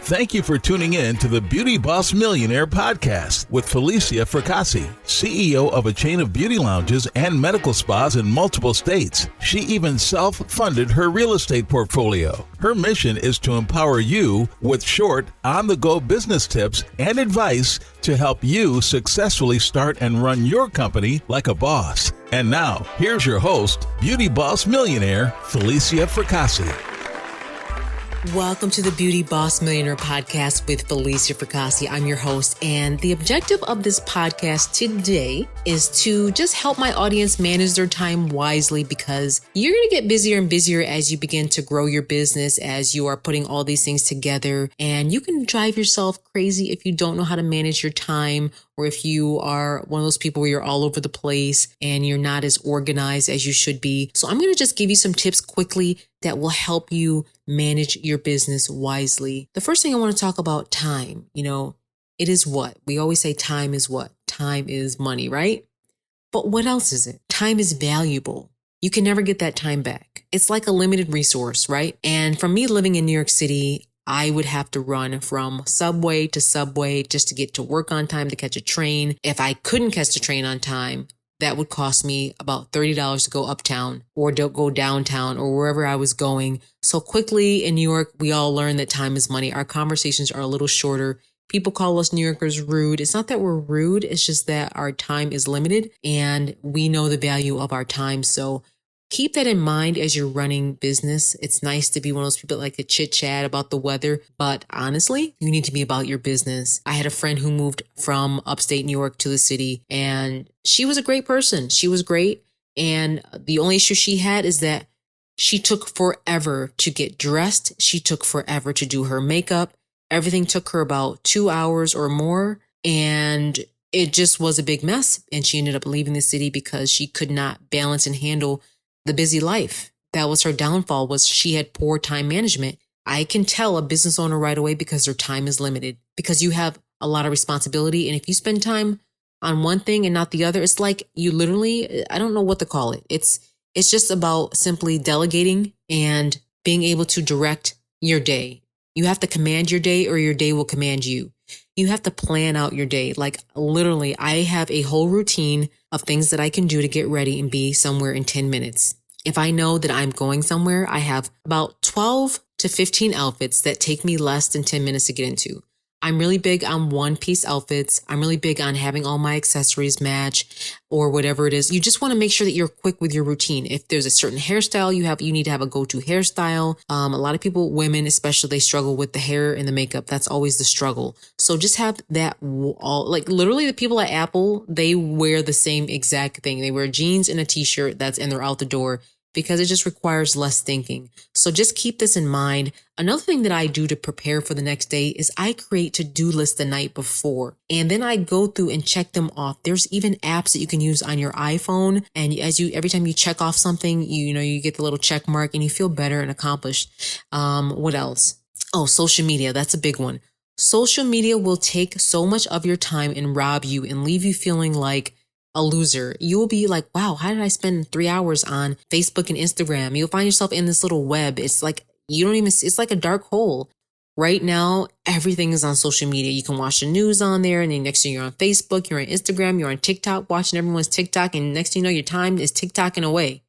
Thank you for tuning in to the Beauty Boss Millionaire podcast with Falicia Fracassi, CEO of a chain of beauty lounges and medical spas in multiple states. She even self-funded her real estate portfolio. Her mission is to empower you with short, on-the-go business tips and advice to help you successfully start and run your company like a boss. And now, here's your host, Beauty Boss Millionaire, Falicia Fracassi. Welcome to the Beauty Boss Millionaire podcast with Falicia Fracassi. I'm your host, and the objective of this podcast today is to just help my audience manage their time wisely, because you're going to get busier and busier as you begin to grow your business, as you are putting all these things together, and you can drive yourself crazy if you don't know how to manage your time, or if you are one of those people where you're all over the place and you're not as organized as you should be. So I'm going to just give you some tips quickly that will help you manage your business wisely. The first thing I want to talk about time. It is what? We always say time is what? Time is money, right? But what else is it? Time is valuable. You can never get that time back. It's like a limited resource, right? And for me living in New York City, I would have to run from subway to subway just to get to work on time, to catch a train. If I couldn't catch the train on time, that would cost me about $30 to go uptown or to go downtown or wherever I was going. So quickly in New York, we all learn that time is money. Our conversations are a little shorter. People call us New Yorkers rude. It's not that we're rude. It's just that our time is limited and we know the value of our time. So keep that in mind as you're running business. It's nice to be one of those people that like to chit chat about the weather, but honestly, you need to be about your business. I had a friend who moved from upstate New York to the city, and she was a great person. She was great. And the only issue she had is that she took forever to get dressed. She took forever to do her makeup. Everything took her about 2 hours or more. And it just was a big mess. And she ended up leaving the city because she could not balance and handle the busy life. That was her downfall, was she had poor time management. I can tell a business owner right away because their time is limited, because you have a lot of responsibility. And if you spend time on one thing and not the other, it's like you literally, I don't know what to call it. It's just about simply delegating and being able to direct your day. You have to command your day or your day will command you. You have to plan out your day. Like literally, I have a whole routine of things that I can do to get ready and be somewhere in 10 minutes. If I know that I'm going somewhere, I have about 12 to 15 outfits that take me less than 10 minutes to get into. I'm really big on one-piece outfits. I'm really big on having all my accessories match or whatever it is. You just want to make sure that you're quick with your routine. If there's a certain hairstyle you need to have a go-to hairstyle. A lot of people, women especially, they struggle with the hair and the makeup. That's always the struggle. So just have that all, like literally the people at Apple, they wear the same exact thing. They wear jeans and a t-shirt and they're out the door, because it just requires less thinking. So just keep this in mind. Another thing that I do to prepare for the next day is I create to-do lists the night before, and then I go through and check them off. There's even apps that you can use on your iPhone, and every time you check off something, you get the little check mark and you feel better and accomplished. What else? Oh, social media. That's a big one. Social media will take so much of your time and rob you and leave you feeling like a loser. You'll be like, wow, how did I spend 3 hours on Facebook and Instagram? You'll find yourself in this little web. It's like, it's like a dark hole. Right now, everything is on social media. You can watch the news on there, and then next thing you're on Facebook, you're on Instagram, you're on TikTok, watching everyone's TikTok, and next thing you know, your time is TikToking away.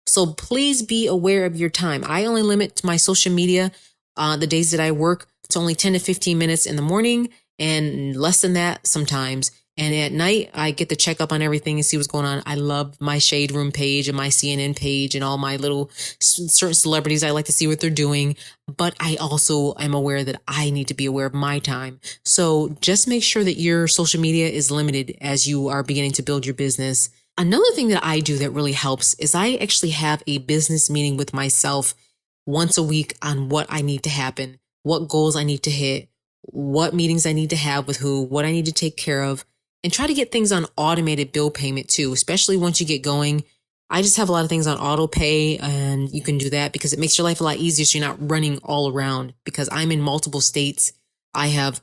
So please be aware of your time. I only limit my social media the days that I work to only 10 to 15 minutes in the morning, and less than that sometimes. And at night, I get to check up on everything and see what's going on. I love my Shade Room page and my CNN page and all my little certain celebrities. I like to see what they're doing. But I also am aware that I need to be aware of my time. So just make sure that your social media is limited as you are beginning to build your business. Another thing that I do that really helps is I actually have a business meeting with myself once a week on what I need to happen, what goals I need to hit, what meetings I need to have with who, what I need to take care of. And try to get things on automated bill payment too, especially once you get going. I just have a lot of things on auto pay, and you can do that because it makes your life a lot easier so you're not running all around. Because I'm in multiple states, I have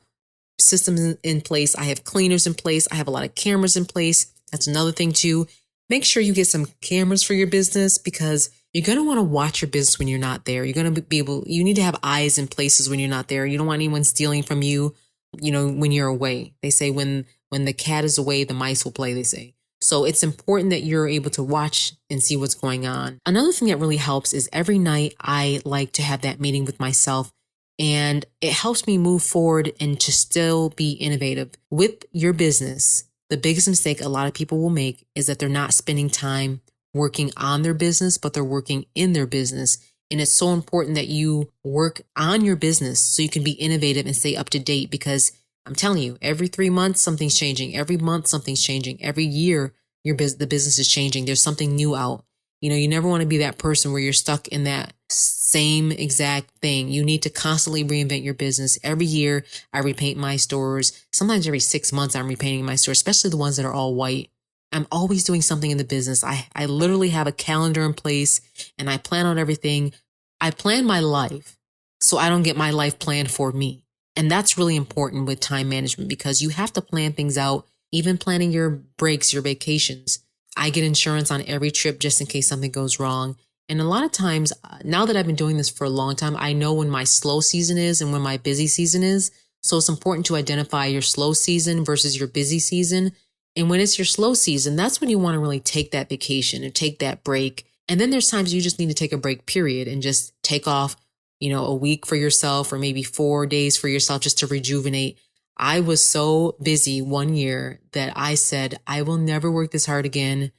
systems in place, I have cleaners in place, I have a lot of cameras in place. That's another thing too. Make sure you get some cameras for your business, because you're going to want to watch your business when you're not there. You're going to you need to have eyes in places when you're not there. You don't want anyone stealing from you, when you're away. They say when the cat is away, the mice will play, they say. So it's important that you're able to watch and see what's going on. Another thing that really helps is every night I like to have that meeting with myself, and it helps me move forward and to still be innovative. With your business, the biggest mistake a lot of people will make is that they're not spending time working on their business, but they're working in their business. And it's so important that you work on your business so you can be innovative and stay up to date, because I'm telling you, every 3 months, something's changing. Every month, something's changing. Every year, the business is changing. There's something new out. You never want to be that person where you're stuck in that same exact thing. You need to constantly reinvent your business. Every year, I repaint my stores. Sometimes every 6 months, I'm repainting my stores, especially the ones that are all white. I'm always doing something in the business. I literally have a calendar in place, and I plan out everything. I plan my life so I don't get my life planned for me. And that's really important with time management, because you have to plan things out, even planning your breaks, your vacations. I get insurance on every trip just in case something goes wrong. And a lot of times, now that I've been doing this for a long time, I know when my slow season is and when my busy season is. So it's important to identify your slow season versus your busy season. And when it's your slow season, that's when you want to really take that vacation and take that break. And then there's times you just need to take a break, period, and just take off a week for yourself, or maybe 4 days for yourself, just to rejuvenate. I was so busy one year that I said, I will never work this hard again,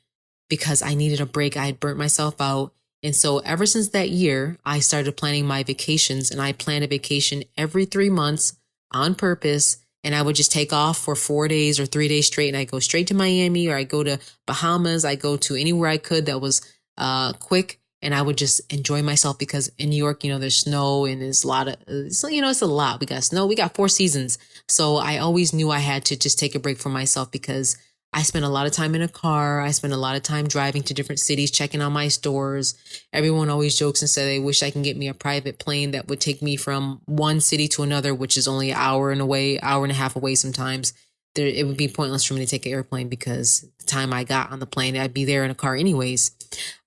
because I needed a break. I had burnt myself out. And so ever since that year, I started planning my vacations, and I planned a vacation every 3 months on purpose. And I would just take off for 4 days or 3 days straight. And I go straight to Miami, or I go to Bahamas. I go to anywhere I could that was quick. And I would just enjoy myself, because in New York, there's snow, and there's a lot of, it's a lot. We got snow. We got 4 seasons. So I always knew I had to just take a break for myself, because I spent a lot of time in a car. I spent a lot of time driving to different cities, checking on my stores. Everyone always jokes and says they wish I can get me a private plane that would take me from one city to another, which is only an hour and a half away sometimes. It would be pointless for me to take an airplane, because the time I got on the plane, I'd be there in a car anyways.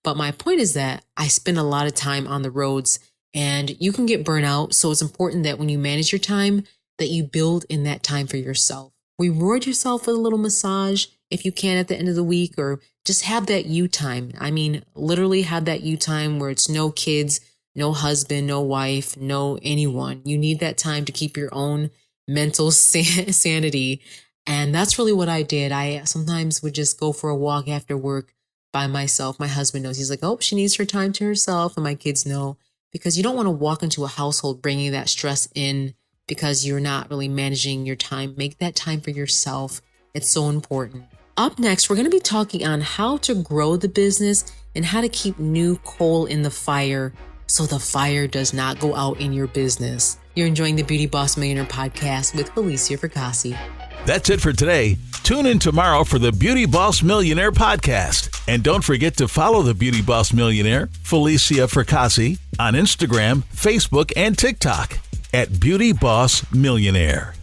But my point is that I spend a lot of time on the roads, and you can get burnout. So it's important that when you manage your time, that you build in that time for yourself. Reward yourself with a little massage if you can at the end of the week, or just have that you time. I mean, literally have that you time where it's no kids, no husband, no wife, no anyone. You need that time to keep your own mental sanity. And that's really what I did. I sometimes would just go for a walk after work by myself. My husband knows. He's like, oh, she needs her time to herself. And my kids know, because you don't want to walk into a household bringing that stress in, because you're not really managing your time. Make that time for yourself. It's so important. Up next, we're going to be talking on how to grow the business and how to keep new coal in the fire so the fire does not go out in your business. You're enjoying the Beauty Boss Millionaire podcast with Falicia Fracassi. That's it for today. Tune in tomorrow for the Beauty Boss Millionaire podcast. And don't forget to follow the Beauty Boss Millionaire, Falicia Fracassi, on Instagram, Facebook, and TikTok at Beauty Boss Millionaire.